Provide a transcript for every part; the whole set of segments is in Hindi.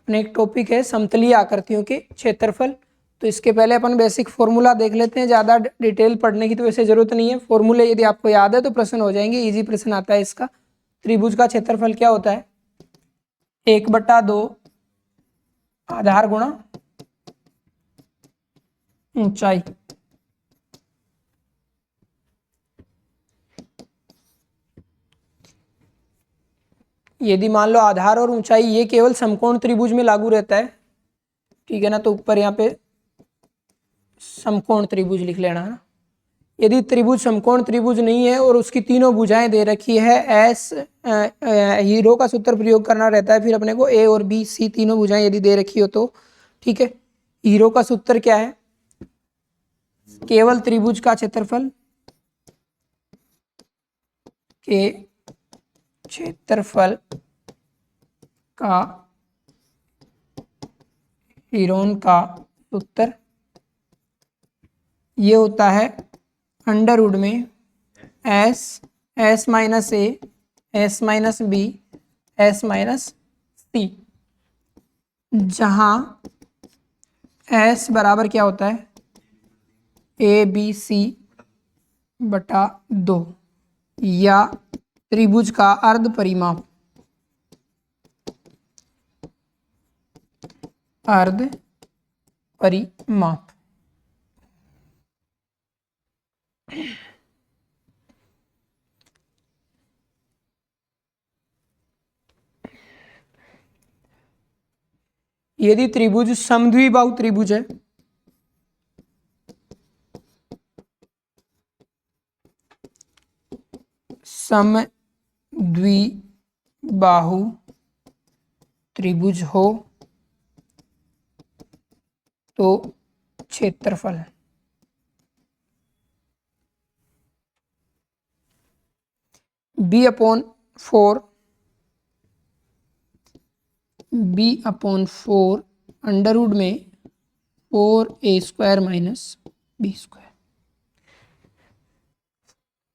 अपने एक टॉपिक है समतलीय आकृतियों के क्षेत्रफल। तो इसके पहले अपन बेसिक फॉर्मूला देख लेते हैं, ज़्यादा डिटेल पढ़ने की तो वैसे ज़रूरत नहीं है। फॉर्मूले यदि आपको याद है तो प्रश्न हो जाएंगे, इजी प्रश्न आता है इसका। त्रिभुज का क्षेत्रफल क्या होता है? 1/2 आधार गुणा ऊंचाई। यदि मान लो आधार और ऊंचाई ये केवल समकोण त्रिभुज में लागू रहता है, ठीक है ना, तो ऊपर यहाँ पे समकोण त्रिभुज लिख लेना है। यदि त्रिभुज समकोण त्रिभुज नहीं है और उसकी तीनों भुजाएं दे रखी है, एस हीरो का सूत्र प्रयोग करना रहता है फिर अपने को, ए और बी सी तीनों भुजाएं यदि दे रखी हो तो, ठीक है। हीरो का सूत्र क्या है? केवल त्रिभुज का क्षेत्रफल के क्षेत्रफल का हीरोन का सूत्र ये होता है अंडर रूट में S minus A S minus B S minus C, जहां एस बराबर क्या होता है? ए बी सी बटा 2, या त्रिभुज का अर्ध परिमाप, अर्ध परिमाप। यदि त्रिभुज समद्विबाहु त्रिभुज है, समद्विबाहु त्रिभुज हो तो क्षेत्रफल b/4 अंडर रूट में 4a² minus b²,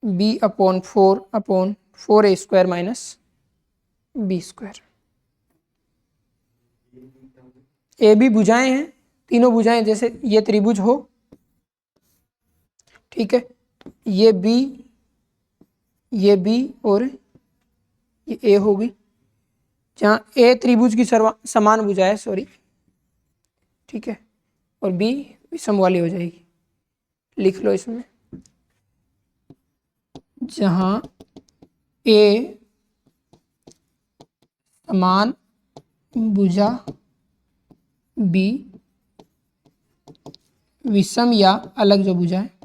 b/4 minus b²। A B भुजाएं हैं, तीनों भुजाएं जैसे ये त्रिभुज हो, ठीक है, ये बी और ये ए होगी, जहां ए त्रिभुज की समान भुजा है, सॉरी, ठीक है, और बी विषम वाली हो जाएगी। लिख लो इसमें, जहां ए समान भुजा, बी विषम या अलग जो भुजा है।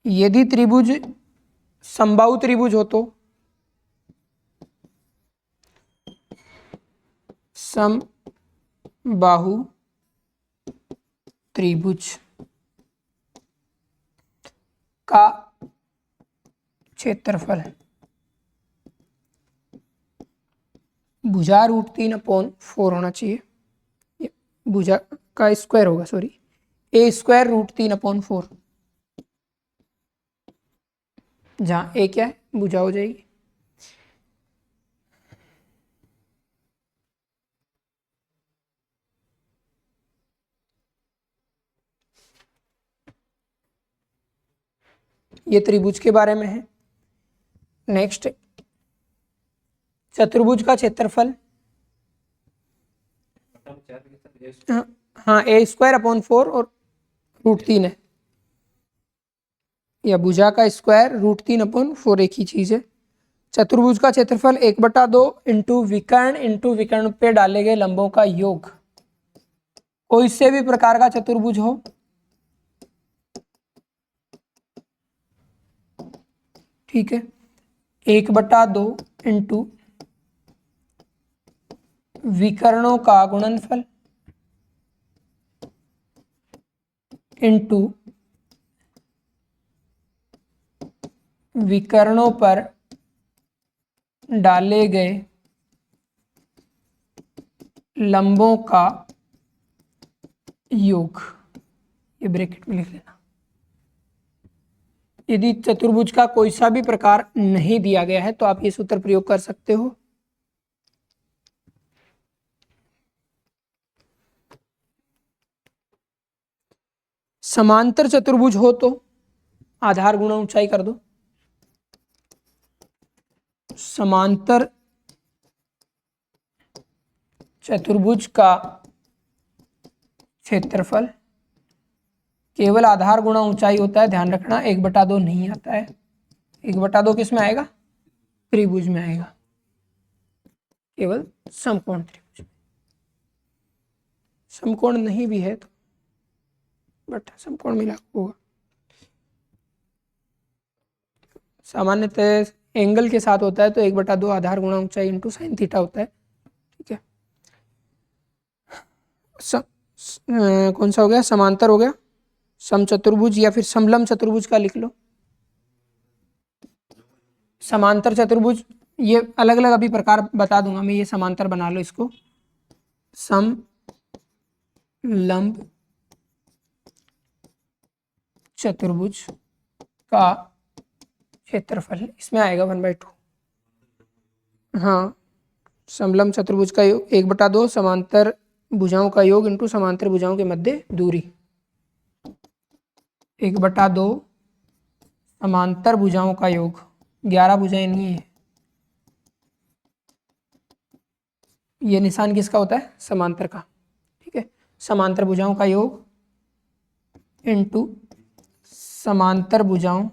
यदि त्रिभुज समबाहु त्रिभुज हो तो समबाहु त्रिभुज का क्षेत्रफल भुजा √3/4 होना चाहिए, भुजा का स्क्वायर होगा, सॉरी, a² √3/4, जहां ए क्या है? भुजा हो जाएगी। ये त्रिभुज के बारे में है। नेक्स्ट, चतुर्भुज का क्षेत्रफल, हाँ, a²/4 और √3 है, या भुजा का स्क्वायर √3/4 एक ही चीज है। चतुर्भुज का क्षेत्रफल 1/2 इंटू विकर्ण पे डाले गए लंबों का योग। कोई से भी प्रकार का चतुर्भुज हो, ठीक है, 1/2 इंटू विकर्णों का गुणनफल इंटू विकर्णों पर डाले गए लंबों का योग, ये ब्रैकेट में लिख लेना। यदि चतुर्भुज का कोई सा भी प्रकार नहीं दिया गया है तो आप ये सूत्र प्रयोग कर सकते हो। समांतर चतुर्भुज हो तो आधार गुणा ऊंचाई कर दो। समांतर चतुर्भुज का क्षेत्रफल केवल आधार गुणा ऊंचाई होता है, ध्यान रखना 1/2 नहीं आता है। 1/2 किस में आएगा? त्रिभुज में आएगा, केवल समकोण त्रिभुज। समकोण नहीं भी है तो बट समकोण मिला होगा। सामान्यतः एंगल के साथ होता है तो 1/2 आधार गुणा ऊंचाई इंटू साइन थीटा होता है। ठीक है, कौन सा हो गया? समांतर हो गया। समचतुर्भुज या फिर समलंब चतुर्भुज का लिख लो। समांतर चतुर्भुज ये अलग अलग अभी प्रकार बता दूंगा मैं, ये समांतर बना लो इसको। समलंब चतुर्भुज का क्षेत्रफल इसमें आएगा 1/2। हाँ, समलंब चतुर्भुज का योग 1/2 समांतर भुजाओं का योग इंटू समांतर भुजाओं के मध्य दूरी। 1/2 समांतर भुजाओं का योग, 11 भुजाएं नहीं है। ये निशान किसका होता है? समांतर का। ठीक है, समांतर भुजाओं का योग इंटू समांतर भुजाओं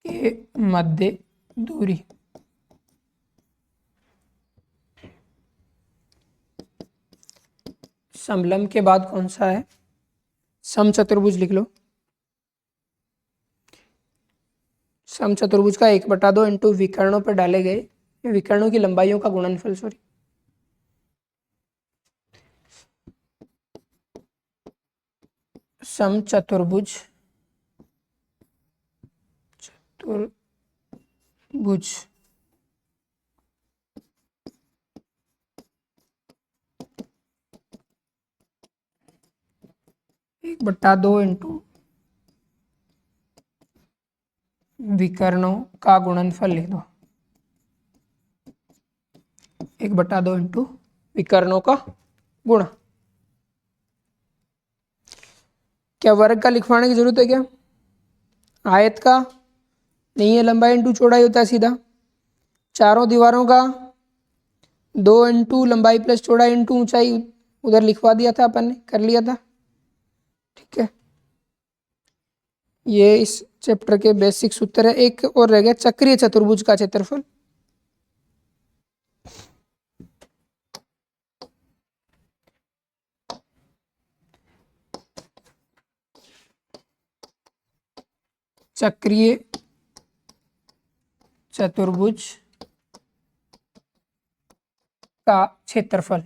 के मध्य दूरी। समलंब के बाद कौन सा है? समचतुर्भुज लिख लो। समचतुर्भुज का 1/2 इंटू विकर्णों पर डाले गए विकर्णों की लंबाइयों का गुणनफल। सॉरी, समचतुर्भुज चतुर्भुज 1/2 इंटू विकर्णों का गुणनफल लिख दो। 1/2 इंटू विकर्णों का गुणा। क्या वर्ग का लिखवाने की जरूरत है क्या? आयत का नहीं है, लंबाई इंटू चौड़ाई होता है सीधा। चारों दीवारों का 2 इंटू लंबाई प्लस चौड़ाई इंटू ऊंचाई, उधर लिखवा दिया था अपन ने, कर लिया था। ठीक है, ये इस चैप्टर के बेसिक सूत्र है। एक और रह गया, चक्रीय चतुर्भुज का क्षेत्रफल। चक्रीय चतुर्भुज का क्षेत्रफल।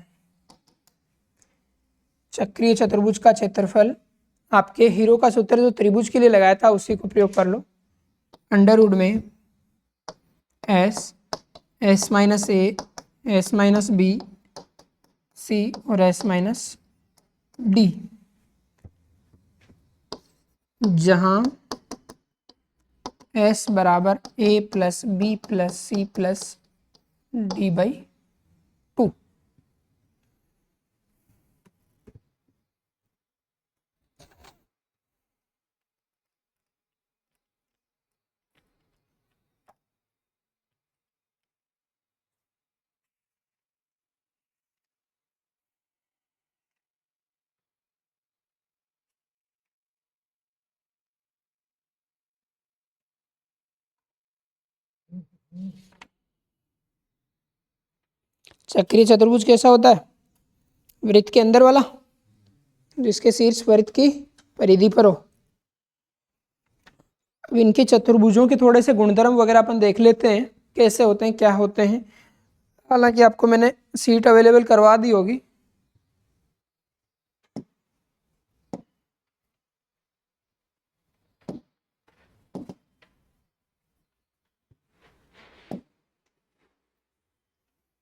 चक्रीय चतुर्भुज का क्षेत्रफल आपके हीरो का सूत्र जो त्रिभुज के लिए लगाया था उसी को प्रयोग कर लो। अंडर रूट में S, S minus A, S minus B, C और एस माइनस डी, जहां एस बराबर A plus B plus C plus D/2। चक्रीय चतुर्भुज कैसा होता है? वृत्त के अंदर वाला, जिसके शीर्ष वृत्त की परिधि पर हो। अब इनके चतुर्भुजों के थोड़े से गुणधर्म वगैरह अपन देख लेते हैं, कैसे होते हैं, क्या होते हैं। हालांकि आपको मैंने सीट अवेलेबल करवा दी होगी।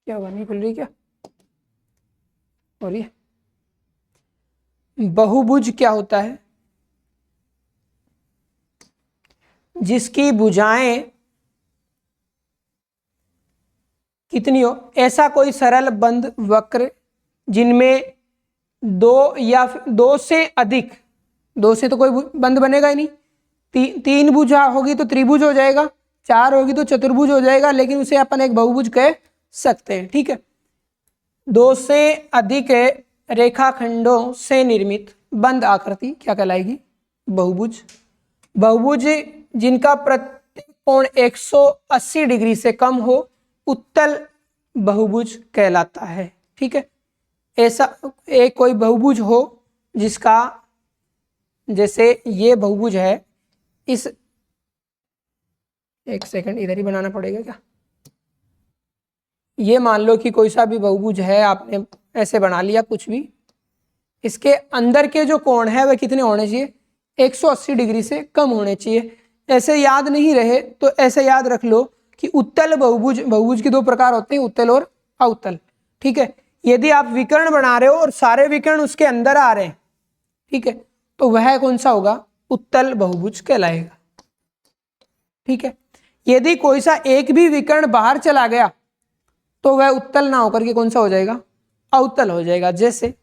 क्या हुआ, नहीं खुल रही क्या? हो रही है। बहुभुज क्या होता है? जिसकी भुजाएं कितनी हो, ऐसा कोई सरल बंद वक्र जिनमें दो या दो से अधिक, दो से तो कोई बंद बनेगा ही नहीं, तीन भुजा होगी तो त्रिभुज हो जाएगा, चार होगी तो चतुर्भुज हो जाएगा, लेकिन उसे अपन एक बहुभुज कह सकते हैं। ठीक है, दो से अधिक रेखाखंडों से निर्मित बंद आकृति क्या कहलाएगी? बहुभुज। बहुभुज जिनका प्रत्येक कोण 180 डिग्री से कम हो उत्तल बहुभुज कहलाता है। ठीक है, ऐसा एक कोई बहुभुज हो जिसका, जैसे ये बहुभुज है, इस, एक सेकंड इधर ही बनाना पड़ेगा क्या, ये मान लो कि कोई सा भी बहुभुज है, आपने ऐसे बना लिया कुछ भी, इसके अंदर के जो कोण है वह कितने होने चाहिए? 180 डिग्री से कम होने चाहिए। ऐसे याद नहीं रहे तो ऐसे याद रख लो कि उत्तल बहुभुज, बहुभुज के दो प्रकार होते हैं, उत्तल और अवतल। ठीक है, यदि आप विकर्ण बना रहे हो और सारे विकर्ण उसके अंदर आ रहे हैं, ठीक है, तो वह कौन सा होगा? उत्तल बहुभुज कहलाएगा। ठीक है, यदि कोई सा एक भी विकर्ण बाहर चला गया तो वह उत्तल ना होकर के कौन सा हो जाएगा? अवतल हो जाएगा। जैसे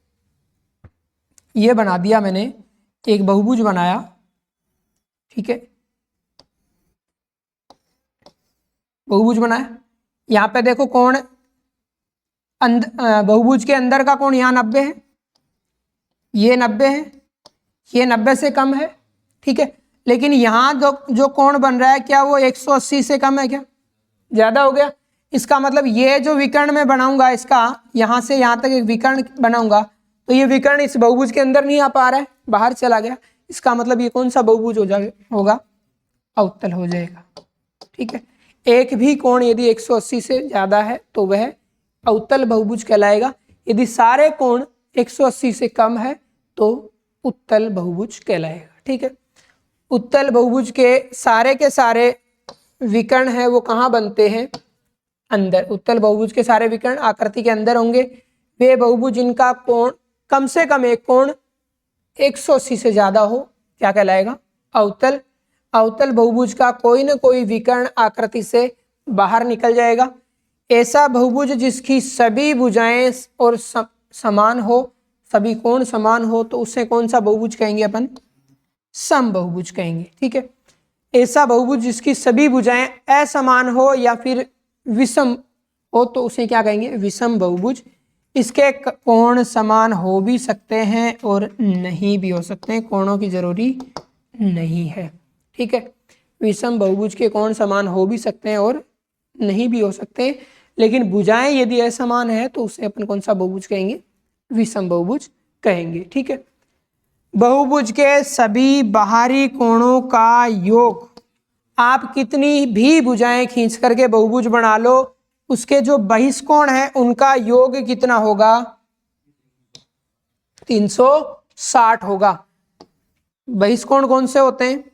ये बना दिया मैंने, एक बहुभुज बनाया, ठीक है, बहुभुज बनाया, यहाँ पे देखो कोण, बहुभुज के अंदर का कोण यहाँ 90 है, ये 90 है, ये 90 से कम है। ठीक है, लेकिन यहाँ जो कोण बन रहा है क्या वो 180 से कम है क्या? ज्यादा हो गया। इसका मतलब ये जो विकर्ण में बनाऊंगा, इसका यहाँ से यहाँ तक एक विकर्ण बनाऊंगा, तो ये विकर्ण इस बहुभुज के अंदर नहीं आ पा रहा है, बाहर चला गया। इसका मतलब ये कौन सा बहुभुज होगा? अवतल हो जाएगा। ठीक है, एक भी कोण यदि 180 से ज्यादा है तो वह अवतल बहुभुज कहलाएगा। यदि सारे कोण 180 से कम है तो उत्तल बहुभुज कहलाएगा। ठीक है, उत्तल बहुभुज के सारे विकर्ण है वो कहाँ बनते हैं? अंदर। उत्तल बहुभुज के सारे विकर्ण आकृति के अंदर होंगे। वे बहुभुज जिनका कोण कम से कम एक कोण 180 से ज्यादा हो क्या कहलाएगा? अवतल। अवतल बहुभुज का कोई न कोई विकर्ण आकृति से बाहर निकल जाएगा। ऐसा बहुभुज जिसकी सभी भुजाएं और समान हो, सभी कोण समान हो, तो उसे कौन सा बहुभुज कहेंगे अपन? सम बहुभुज कहेंगे। ठीक है, ऐसा बहुभुज जिसकी सभी भुजाएं असमान हो या फिर विषम हो तो उसे क्या कहेंगे? विषम बहुभुज। इसके कोण समान हो भी सकते हैं और नहीं भी हो सकते हैं, कोणों की जरूरी नहीं है। ठीक है, विषम बहुभुज के कोण समान हो भी सकते हैं और नहीं भी हो सकते हैं, लेकिन भुजाएं यदि असमान है तो उसे अपन कौन सा बहुभुज कहेंगे? विषम बहुभुज कहेंगे। ठीक है, बहुभुज के सभी बाहरी कोणों का योग, आप कितनी भी भुजाएं खींच करके बहुभुज बना लो, उसके जो बहिष्कोण है उनका योग कितना होगा? 360 होगा। बहिष्कोण कौन से होते हैं?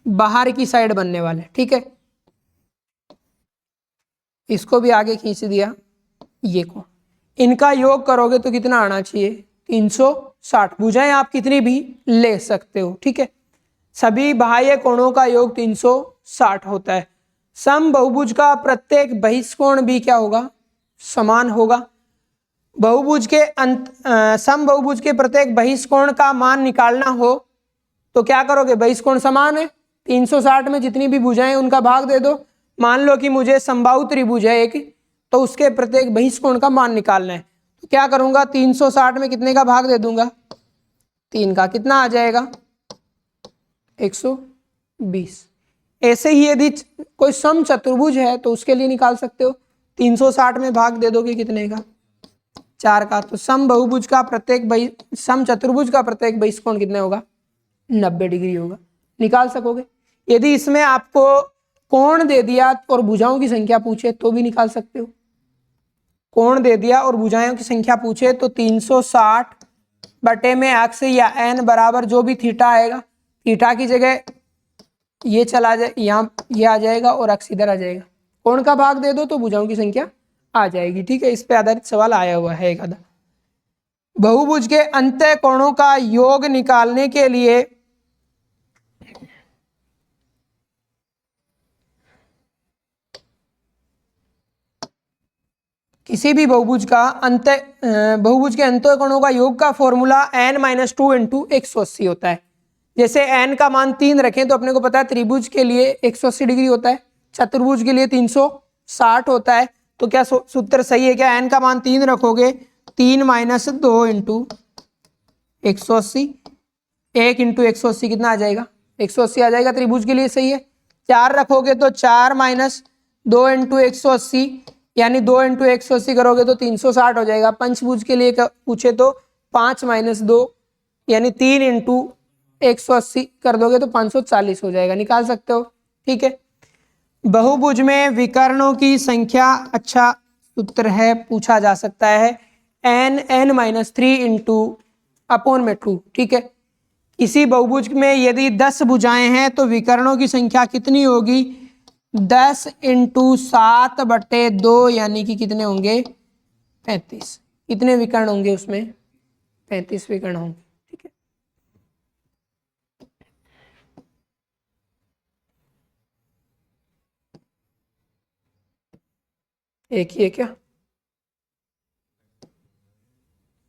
बाहर की साइड बनने वाले। ठीक है, इसको भी आगे खींच दिया, ये कोण, इनका योग करोगे तो कितना आना चाहिए? 360। भुजाएं आप कितनी भी ले सकते हो। ठीक है, सभी बाह्य कोणों का योग 360 होता है। सम बहुभुज का प्रत्येक बहिष्कोण भी क्या होगा? समान होगा। बहुभुज के सम बहुभुज के प्रत्येक बहिष्कोण का मान निकालना हो तो क्या करोगे? बहिष्कोण समान है, 360 में जितनी भी भुजाएं उनका भाग दे दो। मान लो कि मुझे समबाहु त्रिभुज है एक, तो उसके प्रत्येक बहिष्कोण का मान निकालना है, तो क्या करूंगा? 360 में कितने का भाग दे दूंगा? 3 का। कितना आ जाएगा? 120। ऐसे ही यदि कोई सम चतुर्भुज है तो उसके लिए निकाल सकते हो, 360 में भाग दे दोगे कितने का? 4 का। तो सम बहुभुज का प्रत्येक सम चतुर्भुज का प्रत्येक बहिष्कोण कितने होगा? 90 डिग्री होगा। निकाल सकोगे। यदि इसमें आपको कोण दे दिया और भुजाओं की संख्या पूछे तो भी निकाल सकते हो। कोण दे दिया और भुजाओं की संख्या पूछे तो 360 बटे में x या n बराबर जो भी थीटा आएगा, थीटा की जगह ये चला जाए, यहाँ ये आ जाएगा और x इधर आ जाएगा। कोण का भाग दे दो तो भुजाओं की संख्या आ जाएगी। ठीक है, इस पे आधारित सवाल आया हुआ है एक आधा। बहुभुज के अंतः कोणों का योग निकालने के लिए किसी भी बहुभुज के अंत्य कोणों का योग का फॉर्मूला n-2 इंटू 180 होता है। जैसे n का मान 3 रखें तो अपने को पता है त्रिभुज के लिए 180 डिग्री होता है, चतुर्भुज के लिए 360 होता है। तो क्या सूत्र सही है क्या? n का मान 3 रखोगे, 3 - 2 इंटू 180, 1 इंटू 180 कितना आ जाएगा? 180 आ जाएगा, त्रिभुज के लिए सही है। 4 रखोगे तो 4 - 2 इंटू 180, यानी 2 इंटू 180 करोगे तो 360 हो जाएगा। पंचभुज के लिए पूछे तो 5 - 2 यानी 3 इंटू 180 कर दोगे तो 540 हो जाएगा, निकाल सकते हो। ठीक है, बहुभुज में विकर्णों की संख्या अच्छा सूत्र है, पूछा जा सकता है n-3 इंटू अपॉन में 2। ठीक है, इसी बहुभुज में यदि 10 भुजाएं हैं तो विकर्णों की संख्या कितनी होगी? 10 इंटू 7/2 यानी कि कितने होंगे? 35। कितने विकर्ण होंगे उसमें? 35 विकर्ण होंगे। ठीक है, एक ही है क्या?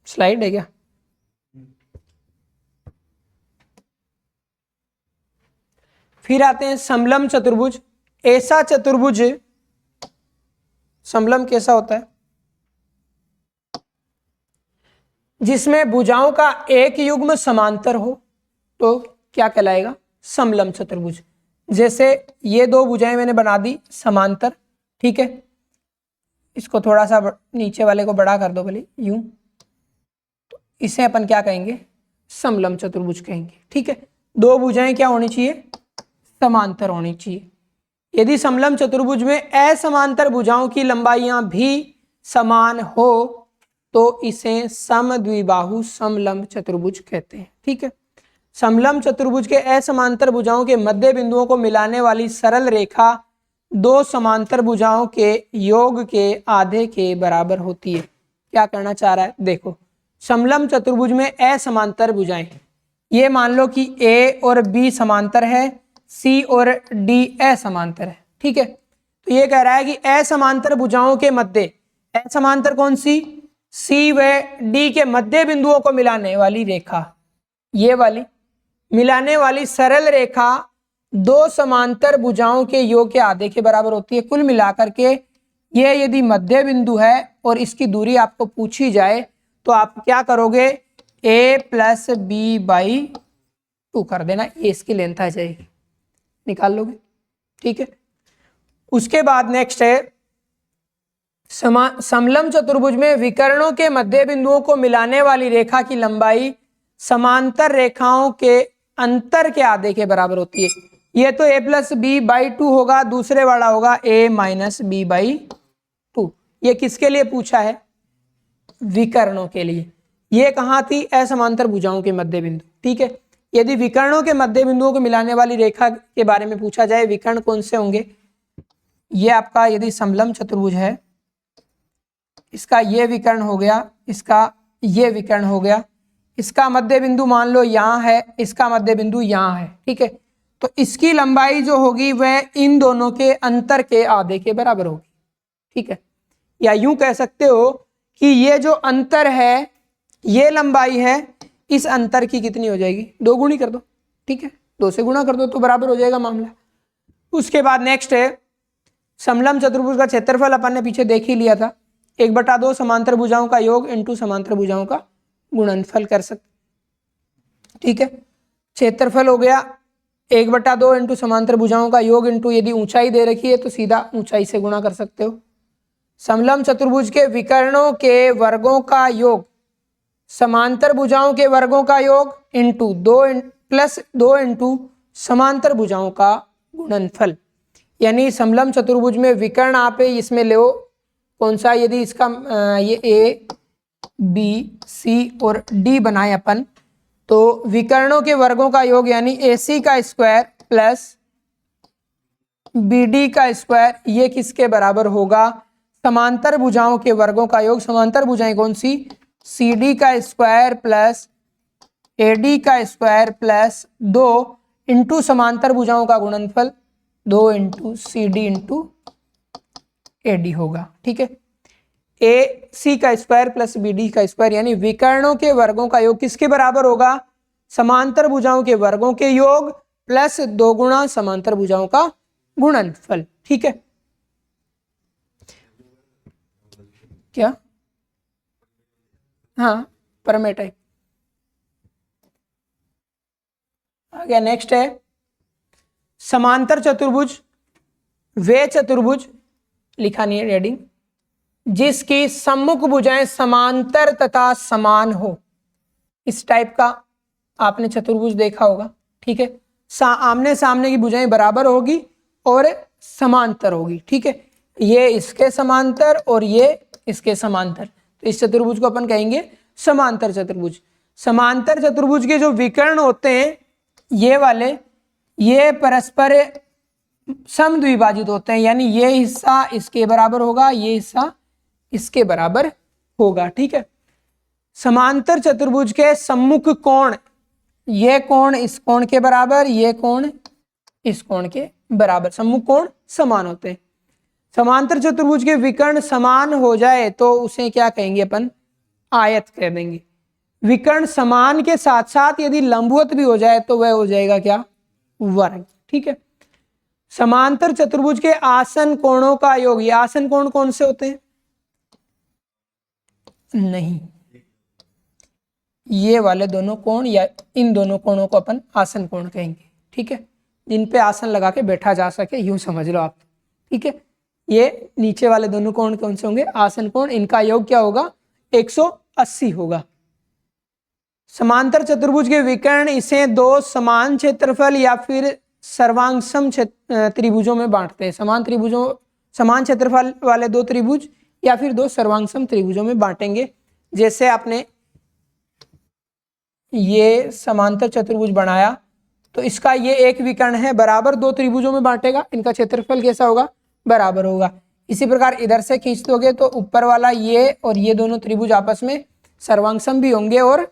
स्लाइड है क्या? फिर आते हैं समलम चतुर्भुज। ऐसा चतुर्भुज, समलम कैसा होता है? जिसमें भुजाओं का एक युग्म समांतर हो तो क्या कहलाएगा? समलम चतुर्भुज। जैसे ये दो भुजाएं मैंने बना दी समांतर, ठीक है, इसको थोड़ा सा नीचे वाले को बड़ा कर दो भले यूं, तो इसे अपन क्या कहेंगे? समलम चतुर्भुज कहेंगे। ठीक है, दो भुजाएं क्या होनी चाहिए? समांतर होनी चाहिए। यदि समलम चतुर्भुज में असमांतर भुजाओं की लंबाइयां भी समान हो तो इसे समद्विबाहु समलंब चतुर्भुज कहते हैं। ठीक है, समलंब चतुर्भुज के असमांतर भुजाओं के मध्य बिंदुओं को मिलाने वाली सरल रेखा दो समांतर भुजाओं के योग के आधे के बराबर होती है। क्या करना चाह रहा है? देखो, समलंब चतुर्भुज में असमांतर भुजाएं, ये मान लो कि ए और बी समांतर है, सी और डी असमांतर है। ठीक है, तो ये कह रहा है कि असमांतर भुजाओं के मध्य, असमांतर कौन सी? सी व डी के मध्य बिंदुओं को मिलाने वाली रेखा, ये वाली मिलाने वाली सरल रेखा दो समांतर भुजाओं के योग के आधे के बराबर होती है। कुल मिलाकर के ये यदि मध्य बिंदु है और इसकी दूरी आपको पूछी जाए तो आप क्या करोगे? a + b/2 कर देना, ये इसकी लेंथ आ जाएगी, निकाल लोगे। ठीक है, उसके बाद नेक्स्ट है समलंब चतुर्भुज में विकर्णों के मध्य बिंदुओं को मिलाने वाली रेखा की लंबाई समांतर रेखाओं के अंतर के आधे के बराबर होती है। ये तो a + b/2 होगा, दूसरे वाला होगा a - b/2। ये किसके लिए पूछा है? विकर्णों के लिए। ये कहाँ थी? असमांतर भुजाओं के मध्य बिंदु। ठीक है, यदि विकर्णों के मध्य बिंदुओं को मिलाने वाली रेखा के बारे में पूछा जाए, विकर्ण कौन से होंगे? ये आपका यदि समलंब चतुर्भुज है, इसका ये विकर्ण हो गया, इसका ये विकर्ण हो गया, इसका मध्य बिंदु मान लो यहाँ है, इसका मध्य बिंदु यहाँ है। ठीक है, तो इसकी लंबाई जो होगी वह इन दोनों के अंतर के आधे के बराबर होगी। ठीक है, या यूं कह सकते हो कि ये जो अंतर है, ये लंबाई है, इस अंतर की कितनी हो जाएगी? 2 गुणी कर दो। ठीक है, 2 से गुणा कर दो तो बराबर हो जाएगा मामला। उसके बाद नेक्स्ट है समलंब चतुर्भुज का क्षेत्रफल, अपन ने पीछे देख ही लिया था, 1/2 समांतर भुजाओं का योग इंटू समांतर भुजाओं का गुणनफल कर सकते। ठीक है, क्षेत्रफल हो गया 1/2 इंटू समांतर भुजाओं का योग इंटू यदि ऊंचाई दे रखी है तो सीधा ऊंचाई से गुणा कर सकते हो। समलंब चतुर्भुज के विकर्णों के वर्गों का योग समांतर भुजाओं के वर्गों का योग इंटू 2 इंटू समांतर भुजाओं का गुणनफल। यानी समलंब चतुर्भुज में विकर्ण आप इसमें ले कौन सा? यदि इसका ये ए बी सी और डी बनाए अपन, तो विकर्णों के वर्गों का योग यानी AC का स्क्वायर प्लस BD का स्क्वायर, ये किसके बराबर होगा? समांतर भुजाओं के वर्गों का योग। समांतर भुजाएं कौन सी? CD का स्क्वायर प्लस AD का स्क्वायर प्लस 2 इंटू समांतर भुजाओं का गुणनफल 2 इंटू CD इंटू AD होगा। ठीक है, ए सी का स्क्वायर प्लस बी डी का स्क्वायर, यानी विकर्णों के वर्गों का योग किसके बराबर होगा? समांतर भुजाओं के वर्गों के योग प्लस 2 गुणा समांतर भुजाओं का गुणनफल। ठीक है, क्या? हाँ, प्रमेय टाइप। आ गया, नेक्स्ट है समांतर चतुर्भुज। वे चतुर्भुज लिखा नहीं है हेडिंग, जिसकी सम्मुख भुजाएं समांतर तथा समान हो। इस टाइप का आपने चतुर्भुज देखा होगा। ठीक है, आमने सामने की भुजाएं बराबर होगी और समांतर होगी। ठीक है, ये इसके समांतर और ये इसके समांतर, तो इस चतुर्भुज को अपन कहेंगे समांतर चतुर्भुज। समांतर चतुर्भुज के जो विकर्ण होते हैं ये वाले, ये परस्पर समद्विभाजित होते हैं, यानी ये हिस्सा इसके बराबर होगा, ये हिस्सा इसके बराबर होगा। ठीक है, समांतर चतुर्भुज के सम्मुख कोण, ये कोण इस कोण के बराबर, ये कोण इस कोण के बराबर, सम्मुख कोण समान होते हैं। समांतर चतुर्भुज के विकर्ण समान हो जाए तो उसे क्या कहेंगे अपन? आयत कह देंगे। विकर्ण समान के साथ साथ यदि लंबवत भी हो जाए तो वह हो जाएगा क्या? वर्ग। ठीक है, समांतर चतुर्भुज के आसन कोणों का योग, ये आसन कोण कौन से होते हैं? नहीं, ये वाले दोनों कोण या इन दोनों कोणों को अपन आसन कोण कहेंगे। ठीक है, जिन पे आसन लगा के बैठा जा सके, यूं समझ लो आप। ठीक है, ये नीचे वाले दोनों कोण कौन से होंगे? आसन कोण। इनका योग क्या होगा? 180 होगा। समांतर चतुर्भुज के विकर्ण इसे 2 समान क्षेत्रफल या फिर सर्वांगसम त्रिभुजों में बांटते हैं। समान क्षेत्रफल वाले 2 त्रिभुज या फिर 2 सर्वांगसम त्रिभुजों में बांटेंगे। जैसे आपने ये समांतर चतुर्भुज बनाया तो इसका ये एक विकर्ण है, बराबर 2 त्रिभुजों में बांटेगा, इनका क्षेत्रफल कैसा होगा? बराबर होगा। इसी प्रकार इधर से खींच दोगे तो ऊपर वाला ये और ये दोनों त्रिभुज आपस में सर्वांगसम भी होंगे और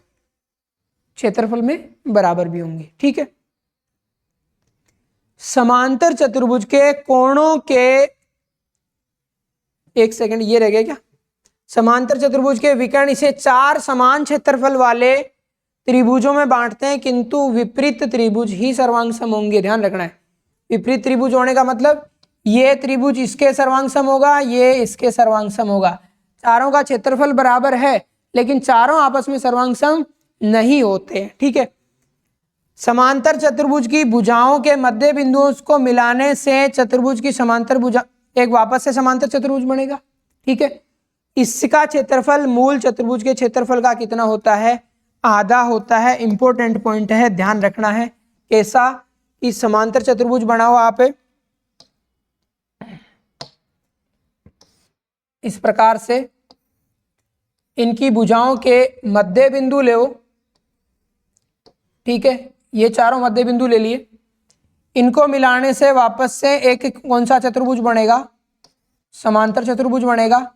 क्षेत्रफल में बराबर भी होंगे। ठीक है, समांतर चतुर्भुज के कोणों के, एक सेकंड ये रह गया क्या? समांतर चतुर्भुज के विकर्ण इसे 4 समान क्षेत्रफल वाले त्रिभुजों में बांटते हैं, किंतु विपरीत त्रिभुज ही सर्वांगसम होंगे। ध्यान रखना है, विपरीत त्रिभुज होने का मतलब ये त्रिभुज इसके सर्वांगसम होगा, ये इसके सर्वांगसम होगा। चारों का क्षेत्रफल बराबर है लेकिन चारों आपस में सर्वांगसम नहीं होते। ठीक है, समांतर चतुर्भुज की भुजाओं के मध्य बिंदुओं को मिलाने से चतुर्भुज की समांतर भुजा एक वापस से समांतर चतुर्भुज बनेगा। ठीक है, इसका क्षेत्रफल मूल चतुर्भुज के क्षेत्रफल का कितना होता है? आधा होता है। इंपॉर्टेंट पॉइंट है, ध्यान रखना है। कैसा? कि समांतर चतुर्भुज बनाओ आप इस प्रकार से, इनकी भुजाओं के मध्य बिंदु ले। ठीक है, ये चारों मध्य बिंदु ले लिए, इनको मिलाने से वापस से एक कौन सा चतुर्भुज बनेगा? समांतर चतुर्भुज बनेगा।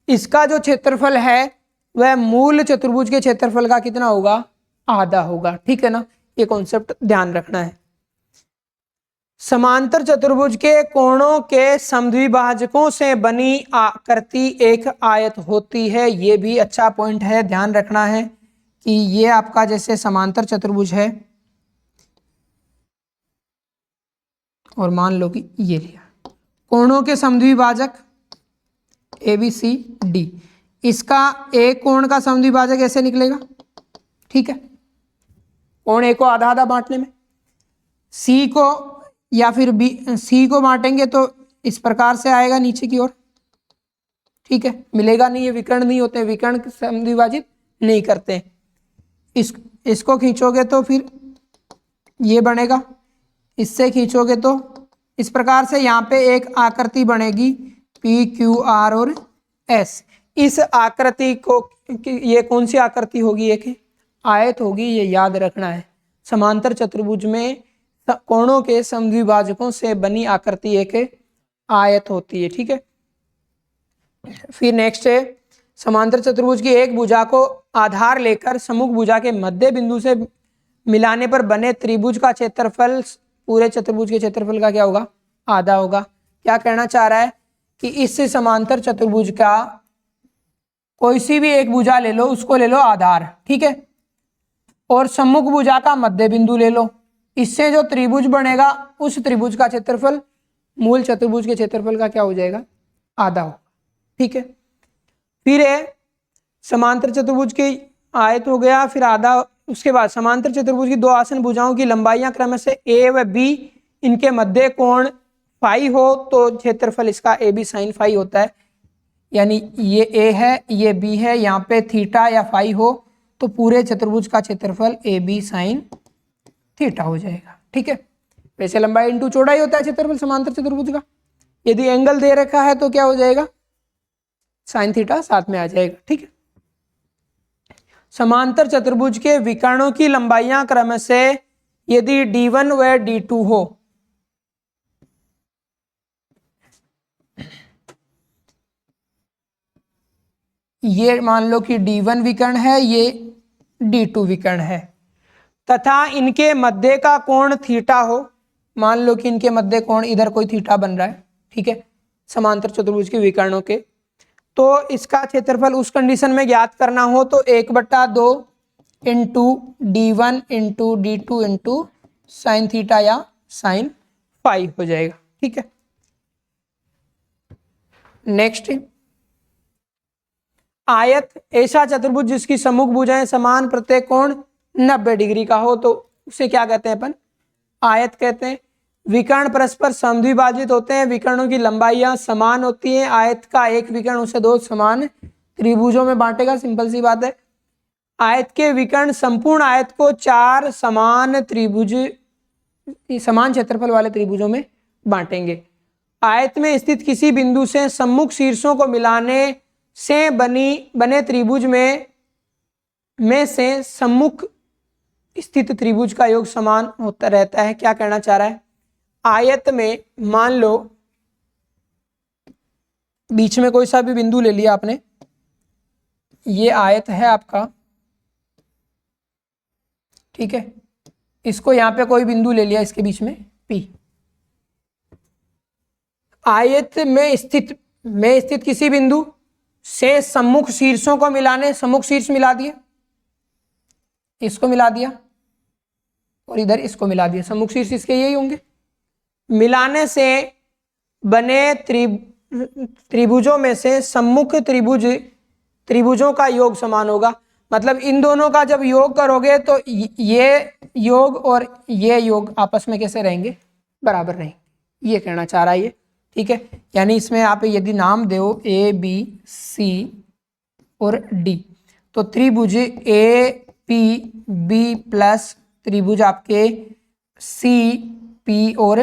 इसका जो क्षेत्रफल है वह मूल चतुर्भुज के क्षेत्रफल का कितना होगा? आधा होगा। ठीक है ना, ये कॉन्सेप्ट ध्यान रखना है। समांतर चतुर्भुज के कोणों के समद्विभाजकों से बनी आकृति एक आयत होती है। ये भी अच्छा पॉइंट है, ध्यान रखना है कि ये आपका जैसे समांतर चतुर्भुज है और मान लो कि ये लिया, कोणों के समद्विभाजक ABCD, इसका एक कोण का समद्विभाजक ऐसे निकलेगा। ठीक है, कोण A को आधा आधा बांटने में, C को या फिर C को बांटेंगे तो इस प्रकार से आएगा नीचे की ओर। ठीक है, मिलेगा नहीं, ये विकर्ण नहीं होते, विकर्ण समद्विभाजित नहीं करते। इसको खींचोगे तो फिर ये बनेगा, इससे खींचोगे तो इस प्रकार से यहाँ पे एक आकृति बनेगी PQR और S। इस आकृति को, ये कौन सी आकृति होगी? एक आयत होगी, ये याद रखना है। समांतर चतुर्भुज में कोणों के समद्विभाजकों से बनी आकृति एक आयत होती है। ठीक है, फिर नेक्स्ट है समांतर चतुर्भुज की एक भुजा को आधार लेकर सम्मुख भुजा के मध्य बिंदु से मिलाने पर बने त्रिभुज का क्षेत्रफल पूरे चतुर्भुज के क्षेत्रफल का क्या होगा? आधा होगा। क्या कहना चाह रहा है कि इस समांतर चतुर्भुज का कोई सी भी एक भुजा ले लो, उसको ले लो आधार, ठीक है, और सम्मुख भुजा का मध्य बिंदु ले लो। इससे जो त्रिभुज बनेगा उस त्रिभुज का क्षेत्रफल मूल चतुर्भुज के क्षेत्रफल का क्या हो जाएगा, आधा होगा, ठीक है। फिर है समांतर चतुर्भुज की आयत हो गया, फिर आधा। उसके बाद समांतर चतुर्भुज की दो आसन भुजाओं की लंबाइयां क्रमशः ए व बी, इनके मध्य कोण फाई हो तो क्षेत्रफल इसका ए बी साइन फाई होता है। यानी ये ए है, ये बी है, यहाँ पे थीटा या फाई हो तो पूरे चतुर्भुज का क्षेत्रफल ए बी साइन थीटा हो जाएगा, ठीक है। वैसे लंबाई इंटू चौड़ाई होता है क्षेत्रफल समांतर चतुर्भुज का। यदि एंगल दे रखा है तो क्या हो जाएगा, साइन थीटा साथ में आ जाएगा, ठीक है। समांतर चतुर्भुज के विकर्णों की लंबाइयां क्रमशः यदि d1 व d2 हो, ये मान लो कि d1 विकर्ण है, ये d2 विकर्ण है, तथा इनके मध्य का कोण थीटा हो, मान लो कि इनके मध्य कोण इधर कोई थीटा बन रहा है, ठीक है, समांतर चतुर्भुज के विकर्णों के, तो इसका क्षेत्रफल उस कंडीशन में ज्ञात करना हो तो 1/2 into d1 into d2 into sine theta या साइन फाई हो जाएगा, ठीक है। नेक्स्ट, आयत ऐसा चतुर्भुज जिसकी सम्मुख भुजाएं समान, प्रत्येक कोण 90 डिग्री का हो तो उसे क्या कहते हैं अपन, आयत कहते हैं। विकर्ण परस्पर समद्विभाजित होते हैं, विकर्णों की लंबाइयां समान होती हैं, आयत का एक विकर्ण उसे दो समान त्रिभुजों में बांटेगा, सिंपल सी बात है। आयत के विकर्ण संपूर्ण आयत को 4 समान त्रिभुज, समान क्षेत्रफल वाले त्रिभुजों में बांटेंगे। आयत में स्थित किसी बिंदु से सम्मुख शीर्षों को मिलाने से बने त्रिभुज में से सम्मुख स्थित त्रिभुज का योग समान होता रहता है। क्या कहना चाह रहा है, आयत में मान लो बीच में कोई सा भी बिंदु ले लिया आपने, ये आयत है आपका, ठीक है, इसको यहां पे कोई बिंदु ले लिया, इसके बीच में P। आयत में स्थित किसी बिंदु से सम्मुख शीर्षों को मिलाने, सम्मुख शीर्ष मिला दिए, इसको मिला दिया और इधर इसको मिला दिया, सम्मुख शीर्ष इसके यही होंगे। मिलाने से बने त्रिभुजों में से सम्मुख त्रिभुजों का योग समान होगा। मतलब इन दोनों का जब योग करोगे तो ये योग और ये योग आपस में कैसे रहेंगे, बराबर रहेंगे, ये कहना चाह रहा है ये, ठीक है। यानी इसमें आप यदि नाम दो ए बी सी और डी, तो त्रिभुज ए पी बी प्लस त्रिभुज आपके सी पी और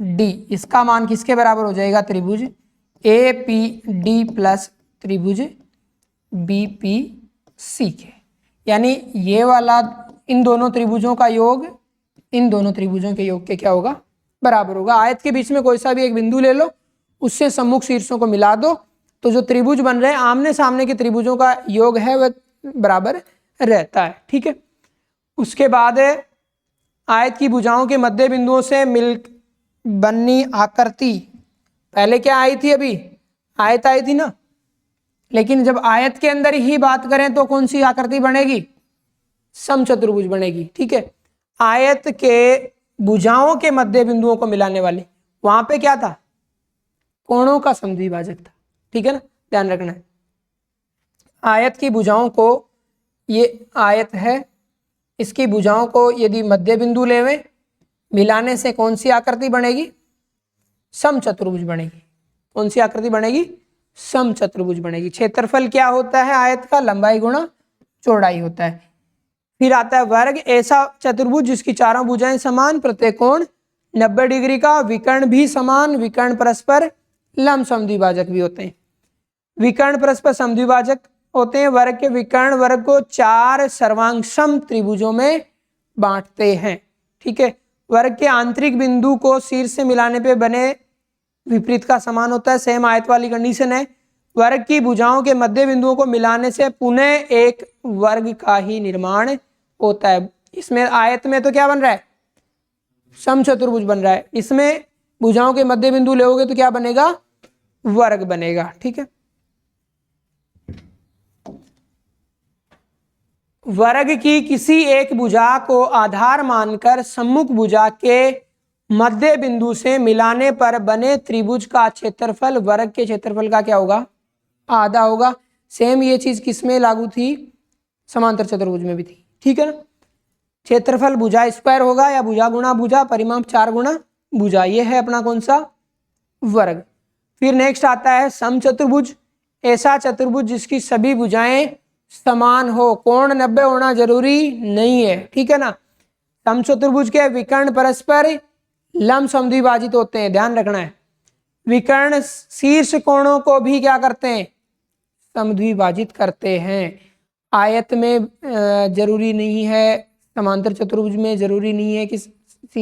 डी, इसका मान किसके बराबर हो जाएगा, त्रिभुज ए पी डी प्लस त्रिभुज बी पी सी के। यानी ये वाला इन दोनों त्रिभुजों का योग इन दोनों त्रिभुजों के योग के क्या होगा, बराबर होगा। आयत के बीच में कोई सा भी एक बिंदु ले लो, उससे सम्मुख शीर्षों को मिला दो, तो जो त्रिभुज बन रहे हैं आमने सामने के त्रिभुजों का योग है वह बराबर रहता है, ठीक है। उसके बाद आयत की भुजाओं के मध्य बिंदुओं से मिल बनी आकृति, पहले क्या आई थी, अभी आयत आई थी ना, लेकिन जब आयत के अंदर ही बात करें तो कौन सी आकृति बनेगी, समचतुर्भुज बनेगी, ठीक है। आयत के भुजाओं के मध्य बिंदुओं को मिलाने वाली, वहां पे क्या था, कोणों का समद्विभाजक था, ठीक है ना, ध्यान रखना है। आयत की भुजाओं को, ये आयत है, इसकी भुजाओं को यदि मध्य बिंदु लेवें, मिलाने से कौन सी आकृति बनेगी, समचतुर्भुज बनेगी। कौन सी आकृति बनेगी, समचतुर्भुज बनेगी। क्षेत्रफल क्या होता है आयत का, लंबाई गुणा चौड़ाई होता है। फिर आता है वर्ग, ऐसा चतुर्भुज जिसकी चारों भुजाएं समान, प्रत्येक कोण 90 डिग्री का, विकर्ण भी समान, विकर्ण परस्पर लंब समद्विभाजक भी होते हैं। विकर्ण परस्पर समद्विभाजक होते हैं। वर्ग के विकर्ण वर्ग को 4 सर्वांगसम त्रिभुजों में बांटते हैं, ठीक है। वर्ग के आंतरिक बिंदु को शीर्ष से मिलाने पे बने विपरीत का समान होता है, सेम आयत वाली कंडीशन है। वर्ग की भुजाओं के मध्य बिंदुओं को मिलाने से पुनः एक वर्ग का ही निर्माण होता है। इसमें आयत में तो क्या बन रहा है, समचतुर्भुज बन रहा है, इसमें भुजाओं के मध्य बिंदु लेओगे तो क्या बनेगा, वर्ग बनेगा, ठीक है। वर्ग की किसी एक भुजा को आधार मानकर सम्मुख भुजा के मध्य बिंदु से मिलाने पर बने त्रिभुज का क्षेत्रफल वर्ग के क्षेत्रफल का क्या होगा, आधा होगा। सेम ये चीज किसमें लागू थी, समांतर चतुर्भुज में भी थी, ठीक है ना। क्षेत्रफल भुजा स्क्वायर होगा या भुजा गुणा भुजा, परिमाप 4 गुणा भुजा, ये है अपना कौन सा, वर्ग। फिर नेक्स्ट आता है समचतुर्भुज, ऐसा चतुर्भुज जिसकी सभी भुजाएं समान हो, कोण 90 होना जरूरी नहीं है, ठीक है ना। समचतुर्भुज के विकर्ण परस्पर लंब समद्विभाजित होते हैं, ध्यान रखना है। विकर्ण शीर्ष कोणों को भी क्या करते हैं, समद्विभाजित करते हैं। आयत में जरूरी नहीं है, समांतर चतुर्भुज में जरूरी नहीं है कि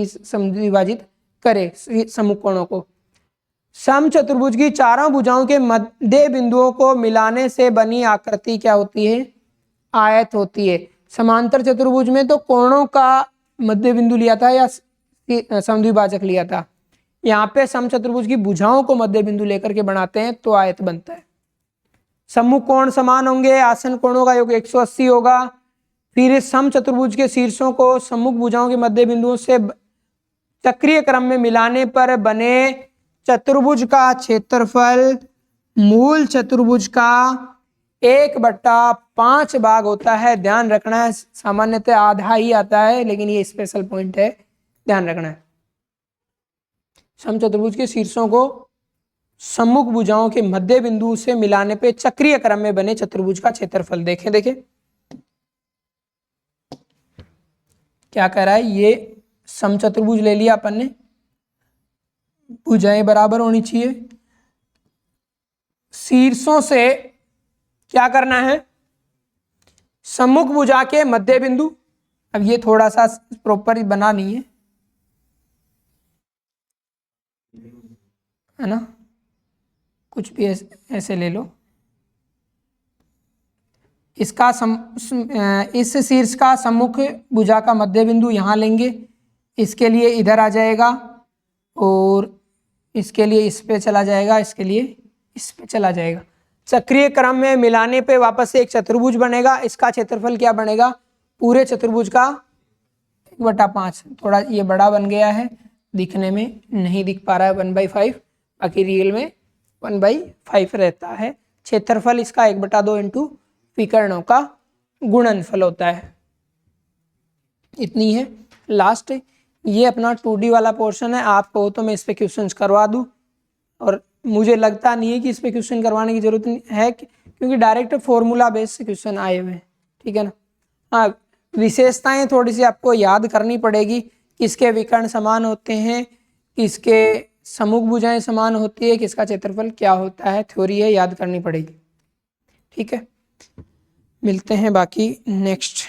समद्विभाजित करे सम्मुख कोणों को। समचतुर्भुज की चारों भुजाओं के मध्य बिंदुओं को मिलाने से बनी आकृति क्या होती है, आयत होती है। समांतर चतुर्भुज में तो कोणों का मध्य बिंदु लिया था या समद्विभाजक लिया था, यहाँ पे समचतुर्भुज की भुजाओं को मध्य बिंदु लेकर के बनाते हैं तो आयत बनता है। सम्मुख कोण समान होंगे, आसन कोणों का योग 180 होगा। फिर इस समचतुर्भुज के शीर्षों को सम्मुख भुजाओं के मध्य बिंदुओं से चक्रीय क्रम में मिलाने पर बने चतुर्भुज का क्षेत्रफल मूल चतुर्भुज का 1/5 भाग होता है। ध्यान रखना है, सामान्यतः आधा ही आता है, लेकिन ये स्पेशल पॉइंट है, ध्यान रखना है। समचतुर्भुज के शीर्षों को सम्मुख भुजाओं के मध्य बिंदु से मिलाने पे चक्रीय क्रम में बने चतुर्भुज का क्षेत्रफल, देखें क्या कह रहा है, ये समचतुर्भुज ले लिया अपन ने, भुजाएं बराबर होनी चाहिए, शीर्षों से क्या करना है, सम्मुख भुजा के मध्य बिंदु। अब ये थोड़ा सा प्रॉपर बना नहीं है ना, कुछ भी ऐसे ले लो। इसका इस शीर्ष का सम्मुख भुजा का मध्य बिंदु यहाँ लेंगे, इसके लिए इधर आ जाएगा और इसके लिए इस पे चला जाएगा, इसके लिए इस पे चला जाएगा। चक्रीय क्रम में मिलाने पे वापस से एक चतुर्भुज बनेगा। इसका क्षेत्रफल क्या बनेगा, पूरे चतुर्भुज का 1/5। थोड़ा ये बड़ा बन गया है, दिखने में नहीं दिख पा रहा है 1/5, बाकी रियल में 1/5 रहता है। क्षेत्रफल इसका 1/2 इंटू विकर्णों का गुणनफल होता है। इतनी है लास्ट, ये अपना 2D वाला पोर्शन है। आप कहो तो मैं इस पे क्वेश्चंस करवा दूं, और मुझे लगता नहीं है कि इस पे क्वेश्चन करवाने की जरूरत है, क्योंकि डायरेक्ट फॉर्मूला बेस से क्वेश्चन आए हुए हैं, ठीक है ना। हाँ, विशेषताएं थोड़ी सी आपको याद करनी पड़ेगी, किसके विकर्ण समान होते हैं, किसके सम्मुख भुजाएं समान होती है, किसका क्षेत्रफल क्या होता है, थ्योरी है, याद करनी पड़ेगी, ठीक है। मिलते हैं बाकी नेक्स्ट